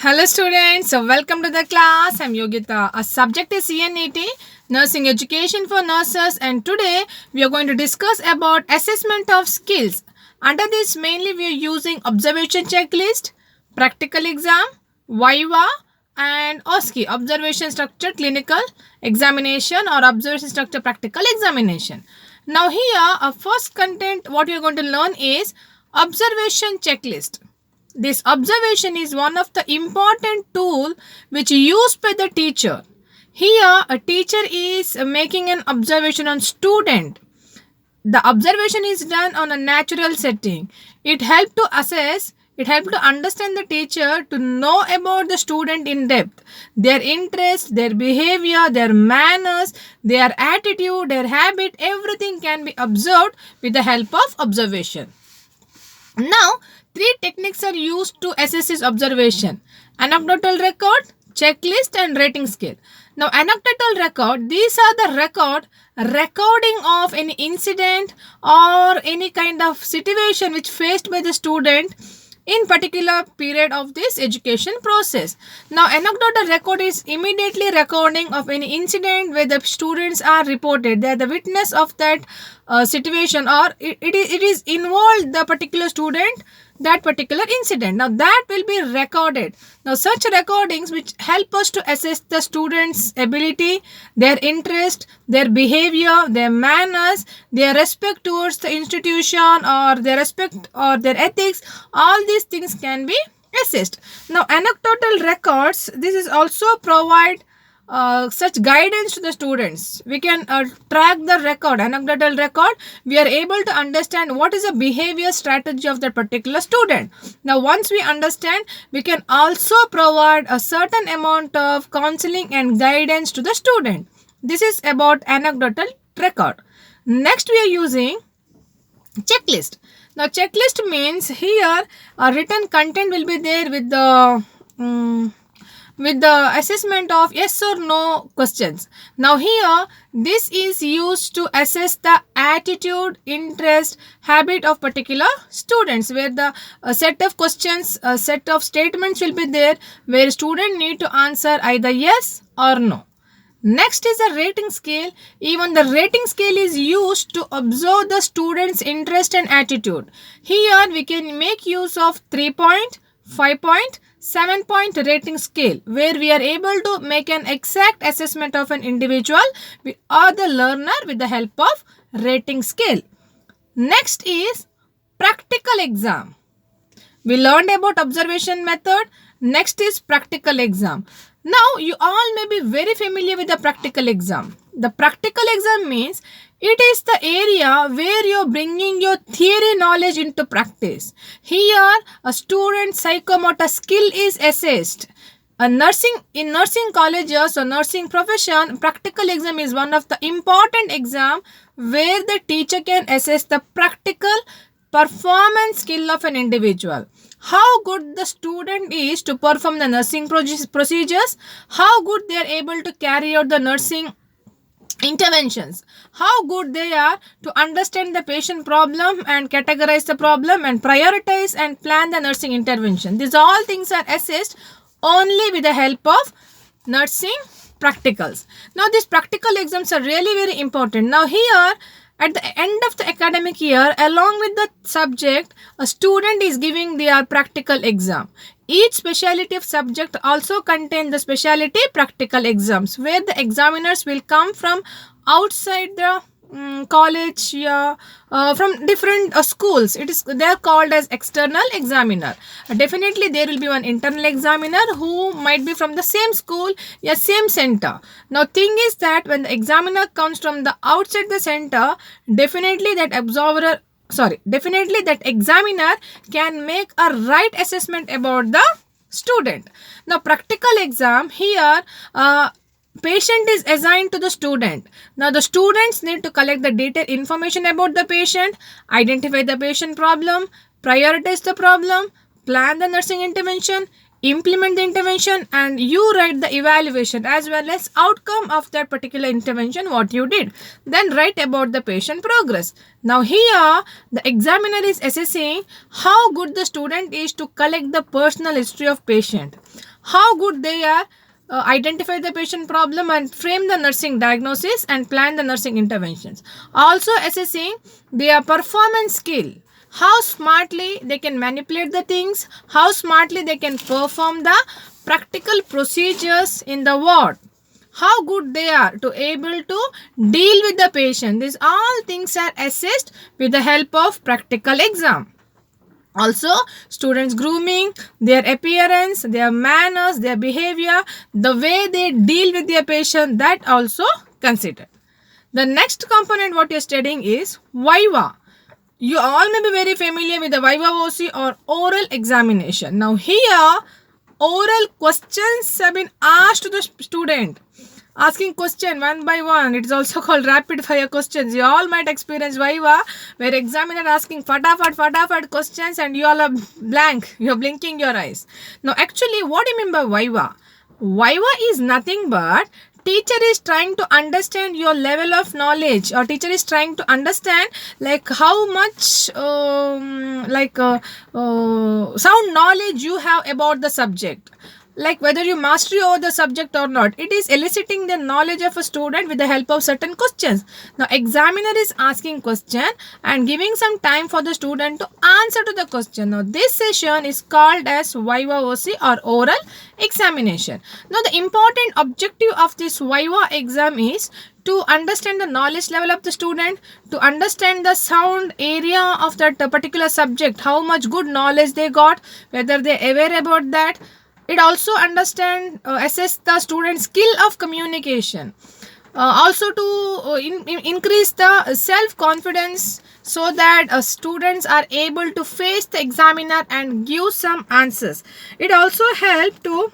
Hello students, so welcome to the class. I'm Yogita. Our subject is CNET, Nursing Education for Nurses, and today we are going to discuss about assessment of skills. Under this mainly we are using observation checklist, practical exam, Viva and OSCE, observation structure clinical examination or observation structure practical examination. Now here our first content what you are going to learn is observation checklist. This observation is one of the important tool which used by the teacher. Here a teacher is making an observation on student. The observation is done on a natural setting. It helps to assess, it helps to understand the teacher to know about the student in depth. Their interest, their behavior, their manners, their attitude, their habit, everything can be observed with the help of observation. Now, three techniques are used to assess his observation: anecdotal record, checklist, and rating scale. Now, anecdotal record, these are the recording of any incident or any kind of situation which faced by the student in particular period of this education process. Now, anecdotal record is immediately recording of any incident where the students are reported. They are the witness of that situation, or it is involved the particular student, that particular incident. Now that will be recorded. Now such recordings which help us to assess the students' ability, their interest, their behavior, their manners, their respect towards the institution, or their respect or their ethics. All these things can be assessed. Now anecdotal records, this is also provide such guidance to the students. We can track the record, anecdotal record. We are able to understand what is the behavior strategy of that particular student. Now once we understand, we can also provide a certain amount of counseling and guidance to the student. This is about anecdotal record. Next we are using checklist. Now checklist means here a written content will be there with the assessment of yes or no questions. Now here this is used to assess the attitude, interest, habit of particular students, where the set of questions, a set of statements will be there where student need to answer either yes or no. Next is a rating scale. Even the rating scale is used to observe the student's interest and attitude. Here we can make use of 3-point, 5-point, 7-point rating scale, where we are able to make an exact assessment of an individual or the learner with the help of rating scale. Next is practical exam. We learned about observation method. Next is practical exam. Now you all may be very familiar with the practical exam. The practical exam means it is the area where you're bringing your theory knowledge into practice. Here, a student's psychomotor skill is assessed. In nursing colleges or nursing profession, practical exam is one of the important exam where the teacher can assess the practical performance skill of an individual. How good the student is to perform the nursing procedures, how good they are able to carry out the nursing interventions, how good they are to understand the patient problem and categorize the problem and prioritize and plan the nursing intervention. These all things are assessed only with the help of nursing practicals. Now these practical exams are really very important. Now here at the end of the academic year, along with the subject, a student is giving their practical exam. Each specialty of subject also contain the specialty practical exams, where the examiners will come from outside the college, from different schools. They are called as external examiner. Definitely there will be one internal examiner who might be from the same school, same center. Now thing is that when the examiner comes from the outside the center, definitely that examiner can make a right assessment about the student. Now practical exam here, patient is assigned to the student. Now the students need to collect the detailed information about the patient, identify the patient problem, prioritize the problem, plan the nursing intervention, implement the intervention, and you write the evaluation as well as outcome of that particular intervention what you did. Then write about the patient progress. Now here the examiner is assessing how good the student is to collect the personal history of patient, how good they are, identify the patient problem and frame the nursing diagnosis and plan the nursing interventions. Also assessing their performance skill, how smartly they can manipulate the things, how smartly they can perform the practical procedures in the ward, how good they are to able to deal with the patient. These all things are assessed with the help of practical exam. Also, students grooming, their appearance, their manners, their behavior, the way they deal with their patient, that also considered. The next component what you're studying is viva. You all may be very familiar with the viva voce or oral examination. Now here, oral questions have been asked to the student, asking question one by one. It is also called rapid fire questions. You all might experience viva where examiner asking fatafat questions and you all are blank, you're blinking your eyes. Now actually, what do you mean by viva? Viva is nothing but teacher is trying to understand your level of knowledge, or teacher is trying to understand like how much sound knowledge you have about the subject, like whether you mastery over the subject or not. It is eliciting the knowledge of a student with the help of certain questions. Now examiner is asking question and giving some time for the student to answer to the question. Now this session is called as viva voce or oral examination. Now the important objective of this viva exam is to understand the knowledge level of the student, to understand the sound area of that particular subject, how much good knowledge they got, whether they are aware about that. It also assess the student's skill of communication, also to increase the self confidence, so that students are able to face the examiner and give some answers. It also help to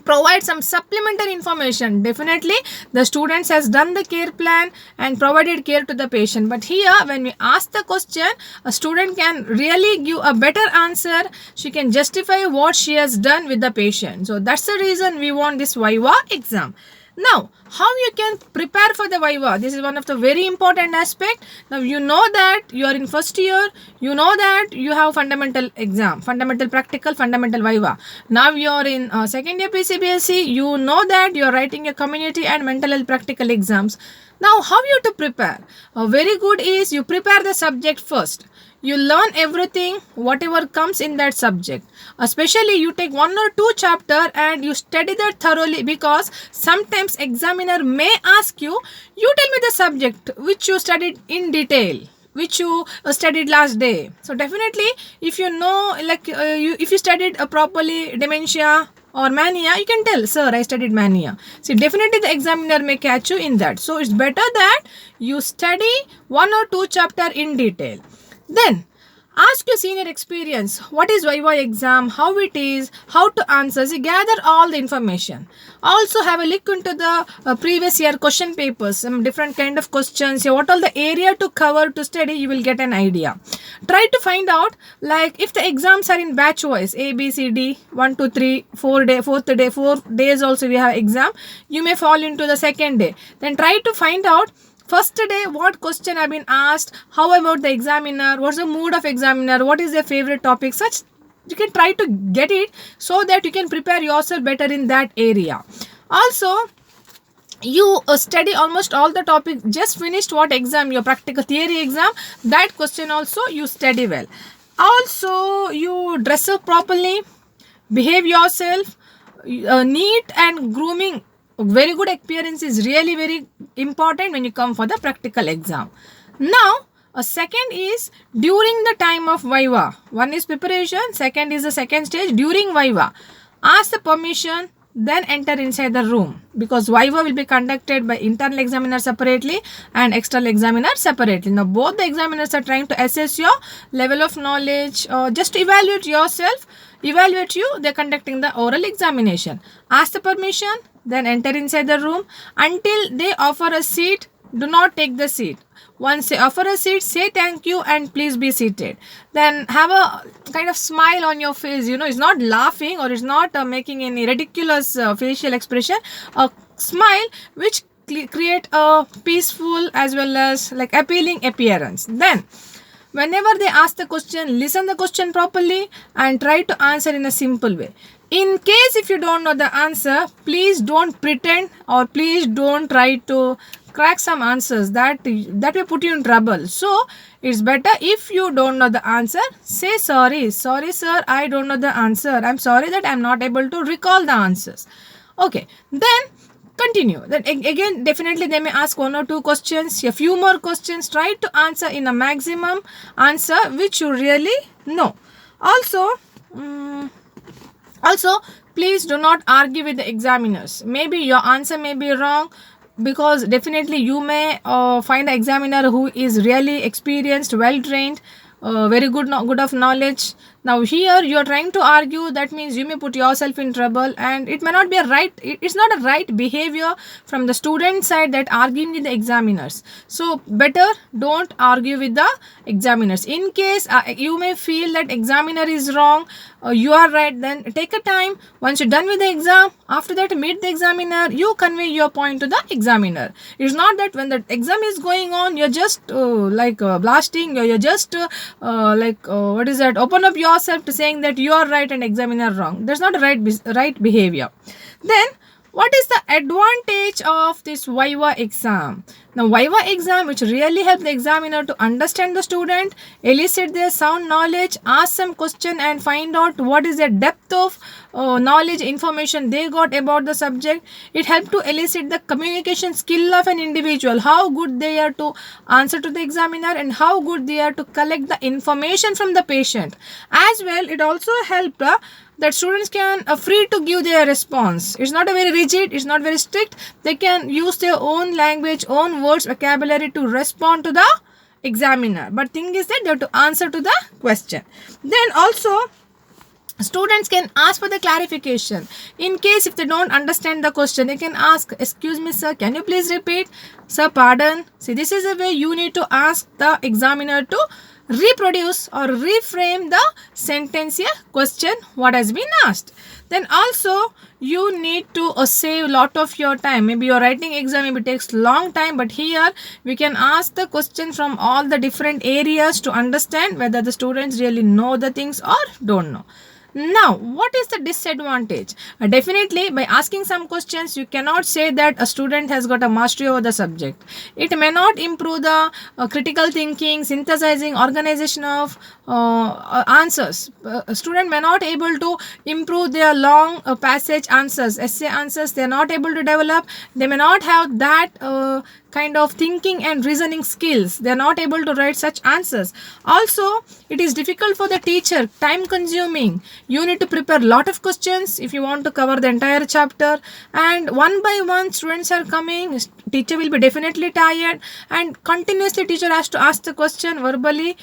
provide some supplementary information. Definitely the students has done the care plan and provided care to the patient, but here when we ask the question, a student can really give a better answer. She can justify what she has done with the patient. So that's the reason we want this viva exam. Now, how you can prepare for the viva? This is one of the very important aspect. Now, you know that you are in first year. You know that you have fundamental exam, fundamental practical, fundamental viva. Now, you are in second year PCBSE. You know that you are writing a community and mental health practical exams. Now, how you to prepare? Very good is you prepare the subject first. You learn everything whatever comes in that subject, especially you take 1 or 2 chapter and you study that thoroughly, because sometimes examiner may ask you tell me the subject which you studied in detail, which you studied last day. So definitely if you know, if you studied properly dementia or mania, you can tell, sir, I studied mania. See, definitely the examiner may catch you in that. So it's better that you study 1 or 2 chapter in detail. Then ask your senior experience, what is viva exam, how it is, how to answer. So gather all the information. Also have a look into the previous year question papers, some different kind of questions, what all the area to cover to study, you will get an idea. Try to find out, like if the exams are in batch wise, A, B, C, D, 1, 2, 3, 4 day, 4th day, 4 days also we have exam. You may fall into the second day. Then try to find out first day what question have been asked, how about the examiner, what's the mood of examiner, what is their favorite topic. Such you can try to get it so that you can prepare yourself better in that area. Also, you study almost all the topics. Just finished what exam, your practical theory exam, that question also you study well. Also, you dress up properly, behave yourself, neat and grooming. Very good appearance is really very important when you come for the practical exam. Now, a second is during the time of viva. One is preparation, second is the second stage during viva. Ask the permission, then enter inside the room, because viva will be conducted by internal examiner separately and external examiner separately. Now, both the examiners are trying to assess your level of knowledge, just to evaluate yourself, evaluate you. They are conducting the oral examination. Ask the permission, then enter inside the room. Until they offer a seat, do not take the seat. Once they offer a seat, say thank you and please be seated. Then have a kind of smile on your face. It's not laughing or it's not making any ridiculous facial expression. A smile which create a peaceful as well as like appealing appearance. Then whenever they ask the question, listen the question properly and try to answer in a simple way. In case if you don't know the answer, please don't pretend or please don't try to crack some answers that will put you in trouble. So it's better if you don't know the answer, say sorry sir, I don't know the answer, I'm sorry that I'm not able to recall the answers. Okay, then continue. Then again, definitely they may ask one or two questions, a few more questions. Try to answer in a maximum answer which you really know. Also, please do not argue with the examiners. Maybe your answer may be wrong, because definitely you may find an examiner who is really experienced, well trained, very good of knowledge. Now here you are trying to argue, that means you may put yourself in trouble, and it may not be a right, it's not a right behavior from the student side, that arguing with the examiners. So better don't argue with the examiners. In case you may feel that examiner is wrong, you are right, then take a time. Once you're done with the exam, after that meet the examiner, you convey your point to the examiner. It's not that when the exam is going on, you're just blasting, or you're just open up yourself to saying that you are right and examiner wrong. That's not a right behavior. Then what is the advantage of this Viva exam? Now, Viva exam, which really helps the examiner to understand the student, elicit their sound knowledge, ask some question and find out what is the depth of knowledge, information they got about the subject. It helps to elicit the communication skill of an individual, how good they are to answer to the examiner and how good they are to collect the information from the patient. As well, it also helps that students can free to give their response. It's not a very rigid, it's not very strict. They can use their own language, own words, vocabulary to respond to the examiner. But thing is that they have to answer to the question. Then also, students can ask for the clarification. In case if they don't understand the question, they can ask, excuse me sir, can you please repeat? Sir, pardon. See, this is a way you need to ask the examiner to reproduce or reframe the sentence here, question what has been asked. Then also you need to save lot of your time. Maybe your writing exam maybe takes long time, but here we can ask the question from all the different areas to understand whether the students really know the things or don't know. Now, what is the disadvantage? Definitely, by asking some questions, you cannot say that a student has got a mastery over the subject. It may not improve the critical thinking, synthesizing, organization of answers. A student may not able to improve their long passage answers, essay answers. They are not able to develop. They may not have that kind of thinking and reasoning skills. They are not able to write such answers. Also, it is difficult for the teacher, time consuming. You need to prepare a lot of questions if you want to cover the entire chapter, and one by one students are coming. Teacher will be definitely tired, and continuously teacher has to ask the question verbally.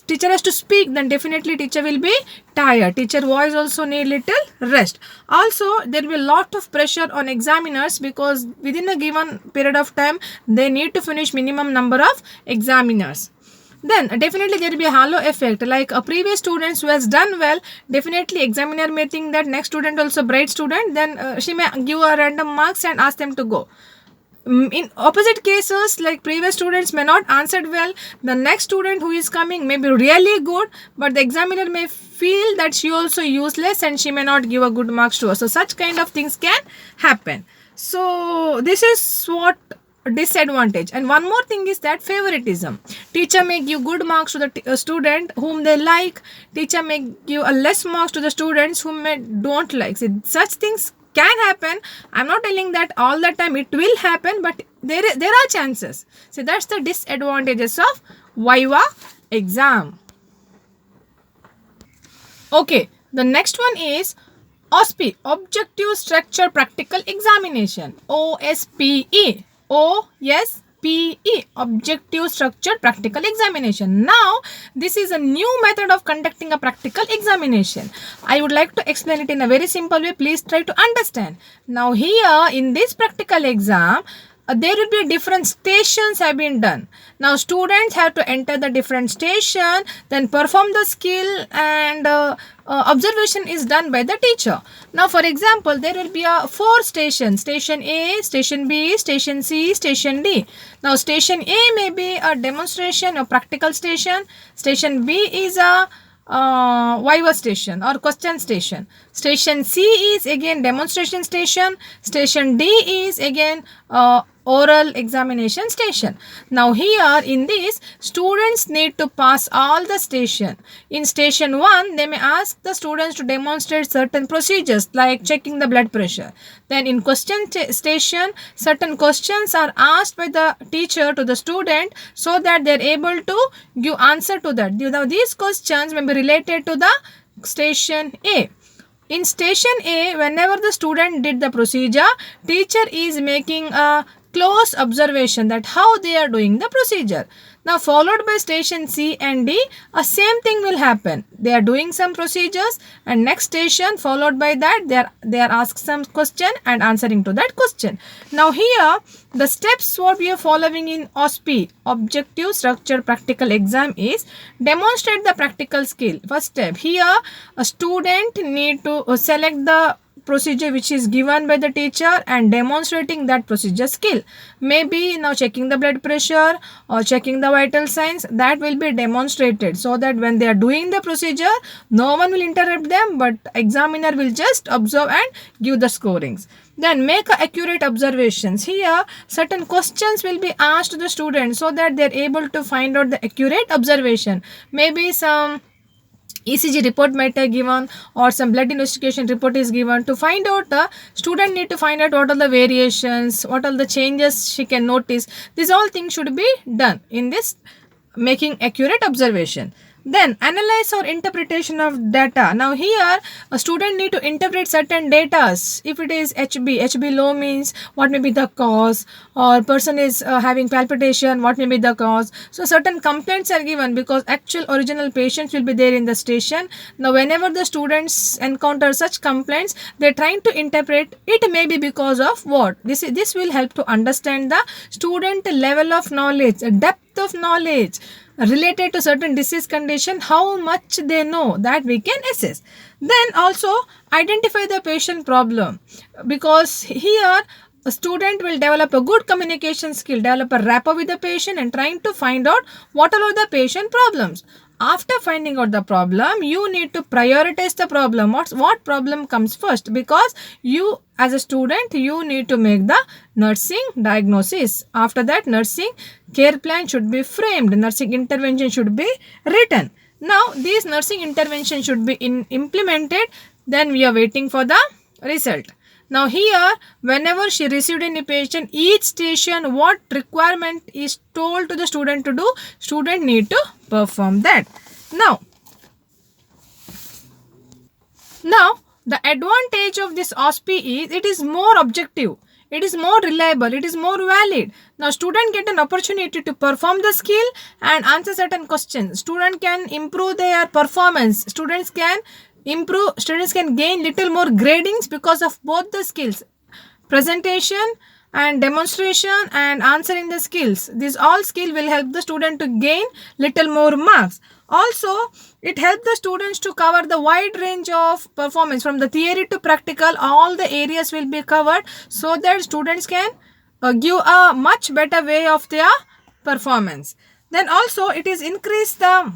Teacher has to speak, then definitely teacher will be tired. Teacher voice also need little rest. Also, there will be a lot of pressure on examiners, because within a given period of time they need to finish minimum number of examiners. Then definitely there will be a halo effect, like a previous student who has done well, definitely examiner may think that next student also bright student, then she may give a random marks and ask them to go. In opposite cases, like previous students may not answered well, the next student who is coming may be really good, but the examiner may feel that she also useless and she may not give a good marks to her. So such kind of things can happen. So this is what disadvantage. And one more thing is that favoritism. Teacher may give good marks to the student whom they like. Teacher may give a less marks to the students whom they don't like. So such things can happen. I'm not telling that all the time it will happen, but there are chances. So that's the disadvantages of Viva exam. Okay, the next one is OSPE, Objective Structure Practical Examination. OSPE. OSPE, Objective Structured Practical Examination. Now, this is a new method of conducting a practical examination. I would like to explain it in a very simple way. Please try to understand. Now, here in this practical exam, there will be different stations have been done. Now, students have to enter the different station, then perform the skill, and observation is done by the teacher. Now, for example, there will be 4 stations: station A, station B, station C, station D. Now, station A may be a demonstration, a practical station. Station B is a Viva station or question station. Station C is again demonstration station. Station D is again oral examination station. Now here in this, students need to pass all the station. In station 1, they may ask the students to demonstrate certain procedures like checking the blood pressure. Then in question station, certain questions are asked by the teacher to the student so that they are able to give answer to that. Now these questions may be related to the station A. In station A, whenever the student did the procedure, teacher is making a close observation that how they are doing the procedure. Now followed by station C and D, a same thing will happen. They are doing some procedures and next station followed by that they are asked some question and answering to that question. Now here the steps what we are following in OSPE, Objective Structured Practical Exam, is demonstrate the practical skill. First step, here a student need to select the procedure which is given by the teacher and demonstrating that procedure skill. Maybe now checking the blood pressure or checking the vital signs, that will be demonstrated so that when they are doing the procedure, no one will interrupt them, but examiner will just observe and give the scorings. Then make accurate observations. Here certain questions will be asked to the student so that they are able to find out the accurate observation. Maybe some ECG report might have given or some blood investigation report is given. To find out, the student need to find out what are the variations, what are the changes she can notice. These all things should be done in this making accurate observation. Then analyze or interpretation of data. Now here a student need to interpret certain data. If it is HB low means what may be the cause, or person is having palpitation, what may be the cause. So certain complaints are given because actual original patients will be there in the station. Now whenever the students encounter such complaints, they are trying to interpret it may be because of what. This will help to understand the student level of knowledge, depth of knowledge related to certain disease condition, how much they know, that we can assess. Then also identify the patient problem, because here a student will develop a good communication skill, develop a rapport with the patient and trying to find out what are the patient problems. After finding out the problem, you need to prioritize the problem. What problem comes first, because you as a student you need to make the nursing diagnosis. After that, nursing care plan should be framed, nursing intervention should be written. Now these nursing intervention should be implemented. Then we are waiting for the result. Now here, whenever she received any patient, each station what requirement is told to the student to do, student need to perform that. Now the advantage of this OSPE is it is more objective, it is more reliable, it is more valid. Now student get an opportunity to perform the skill and answer certain questions. Student can improve their performance, students can gain little more gradings because of both the skills, presentation and demonstration and answering the skills. These all skill will help the student to gain little more marks. Also it helps the students to cover the wide range of performance from the theory to practical. All the areas will be covered so that students can give a much better way of their performance. Then also it is increase the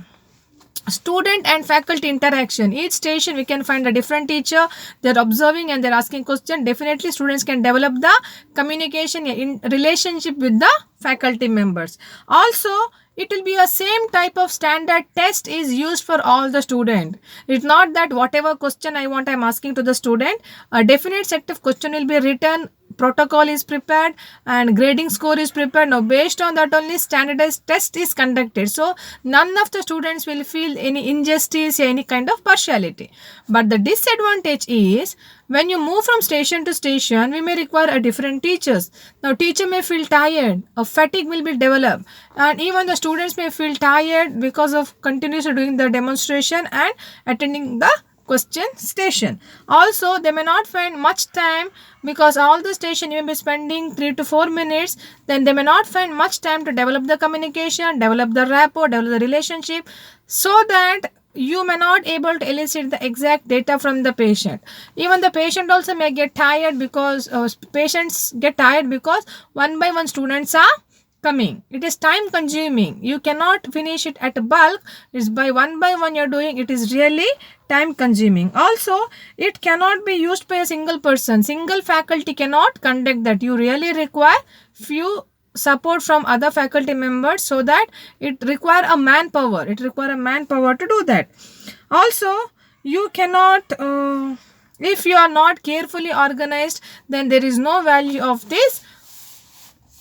student and faculty interaction. Each station we can find a different teacher, they're observing and they're asking question. Definitely students can develop the communication in relationship with the faculty members. Also it will be a same type of standard test is used for all the student. It's not that whatever question I want I'm asking to the student, a definite set of question will be written, protocol is prepared and grading score is prepared. Now based on that only standardized test is conducted, so none of the students will feel any injustice or any kind of partiality. But the disadvantage is when you move from station to station, we may require a different teachers. Now teacher may feel tired, a fatigue will be developed, and even the students may feel tired because of continuously doing the demonstration and attending the question station. Also they may not find much time because all the station you may be spending 3 to 4 minutes. Then they may not find much time to develop the communication, develop the rapport, develop the relationship, so that you may not able to elicit the exact data from the patient. Even the patient also may get tired because patients get tired because one by one students are coming. It is time consuming. You cannot finish it at a bulk. It's by one you're doing. It is really time consuming. Also, it cannot be used by a single person. Single faculty cannot conduct that. You really require few support from other faculty members, so that it require a manpower. It require a manpower to do that. Also, you cannot if you are not carefully organized, then there is no value of this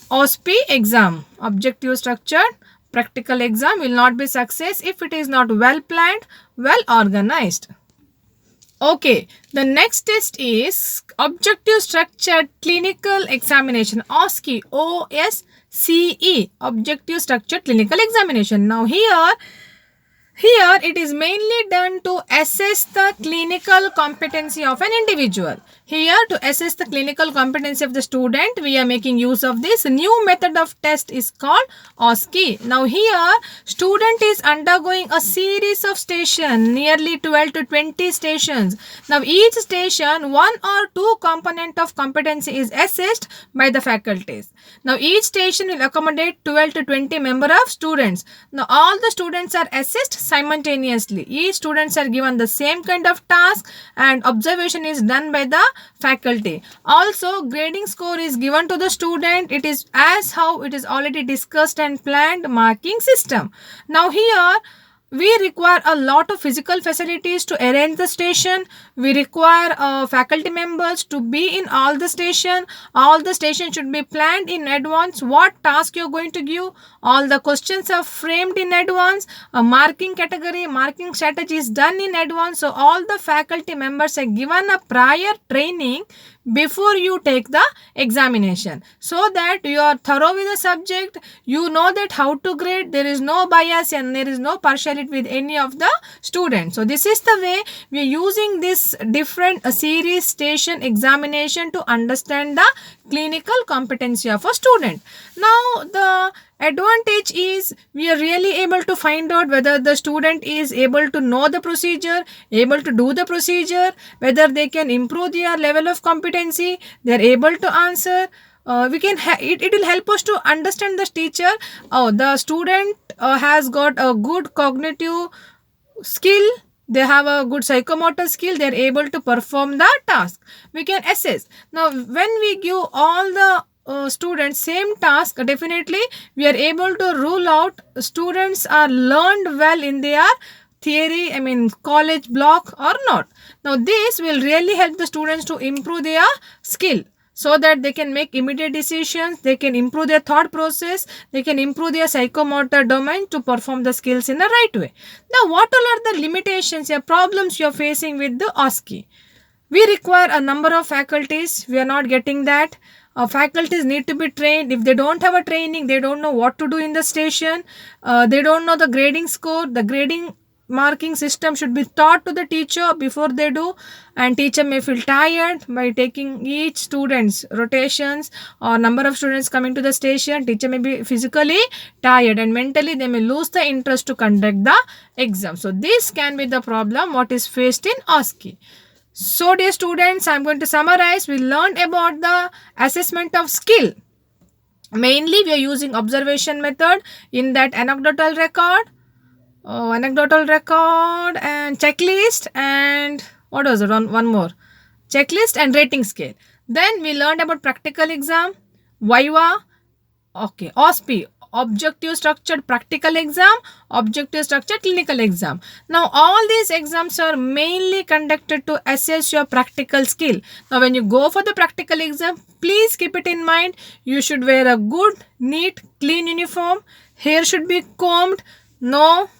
OSPE exam. Objective structured practical exam will not be success if it is not well planned, well organized. Okay, the next test is objective structured clinical examination, OSCE, OSCE, objective structured clinical examination. Now here it is mainly done to assess the clinical competency of an individual. Here, to assess the clinical competency of the student, we are making use of this new method of test is called OSCE. Now here, student is undergoing a series of stations, nearly 12 to 20 stations. Now each station, one or two component of competency is assessed by the faculties. Now each station will accommodate 12 to 20 member of students. Now all the students are assessed simultaneously. Each students are given the same kind of task and observation is done by the faculty. Also, grading score is given to the student. It is as how it is already discussed and planned marking system. Now here we require a lot of physical facilities to arrange the station. We require faculty members to be in all the station. All the station should be planned in advance. What task you're going to give. All the questions are framed in advance. A marking category, marking strategy is done in advance. So all the faculty members are given a prior training before you take the examination, so that you are thorough with the subject. You know that how to grade. There is no bias and there is no partiality with any of the students. So this is the way we are using this different series station examination to understand the clinical competency of a student. Now the advantage is we are really able to find out whether the student is able to know the procedure, able to do the procedure, whether they can improve their level of competency, they are able to answer. It will help us to understand the teacher. The student has got a good cognitive skill, they have a good psychomotor skill, they are able to perform the task. We can assess. Now when we give all the students same task, definitely we are able to rule out students are learned well in their theory, college block or not. Now this will really help the students to improve their skill, so that they can make immediate decisions, they can improve their thought process, they can improve their psychomotor domain to perform the skills in the right way. Now what all are the limitations or problems you are facing with the OSCE? We require a number of faculties, we are not getting that. Faculties need to be trained. If they don't have a training, they don't know what to do in the station. They don't know the grading score. The grading marking system should be taught to the teacher before they do, and teacher may feel tired by taking each student's rotations or number of students coming to the station. Teacher may be physically tired and mentally they may lose the interest to conduct the exam. So this can be the problem what is faced in OSCE. So dear students, I am going to summarize. We learned about the assessment of skill. Mainly we are using observation method, in that anecdotal record and checklist, and what was it, one more, checklist and rating scale. Then we learned about practical exam, viva, okay, OSPE, objective structured practical exam, objective structured clinical exam. Now all these exams are mainly conducted to assess your practical skill. Now when you go for the practical exam, please keep it in mind, you should wear a good, neat, clean uniform. Hair should be combed. No,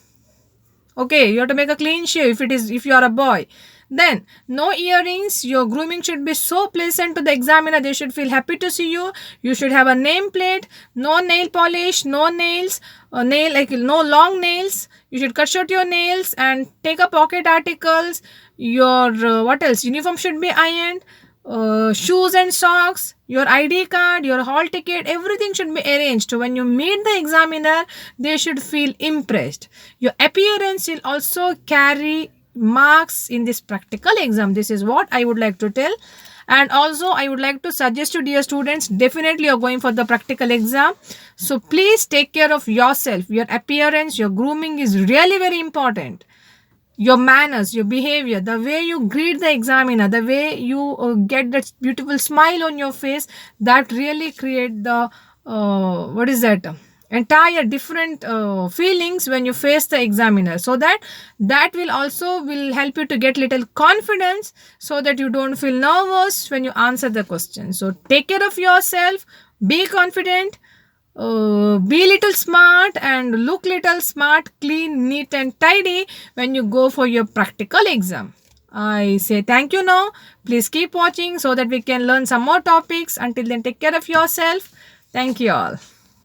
okay, you have to make a clean shave if you are a boy. Then no earrings. Your grooming should be so pleasant to the examiner, they should feel happy to see you. You should have a name plate. No nail polish, no nails, no long nails. You should cut short your nails and take a pocket articles. Your what else, uniform should be ironed. Shoes and socks, your ID card, your hall ticket, everything should be arranged. When you meet the examiner, they should feel impressed. Your appearance will also carry marks in this practical exam. This is what I would like to tell. And also I would like to suggest to dear students, definitely you're going for the practical exam, so please take care of yourself. Your appearance, your grooming is really very important. Your manners, your behavior, the way you greet the examiner, the way you get that beautiful smile on your face, that really create the what is that entire different feelings when you face the examiner. So that will also will help you to get little confidence, so that you don't feel nervous when you answer the question. So take care of yourself, be confident, be little smart and look little smart, clean, neat and tidy when you go for your practical exam. I say thank you now. Please keep watching so that we can learn some more topics. Until then, take care of yourself. Thank you all.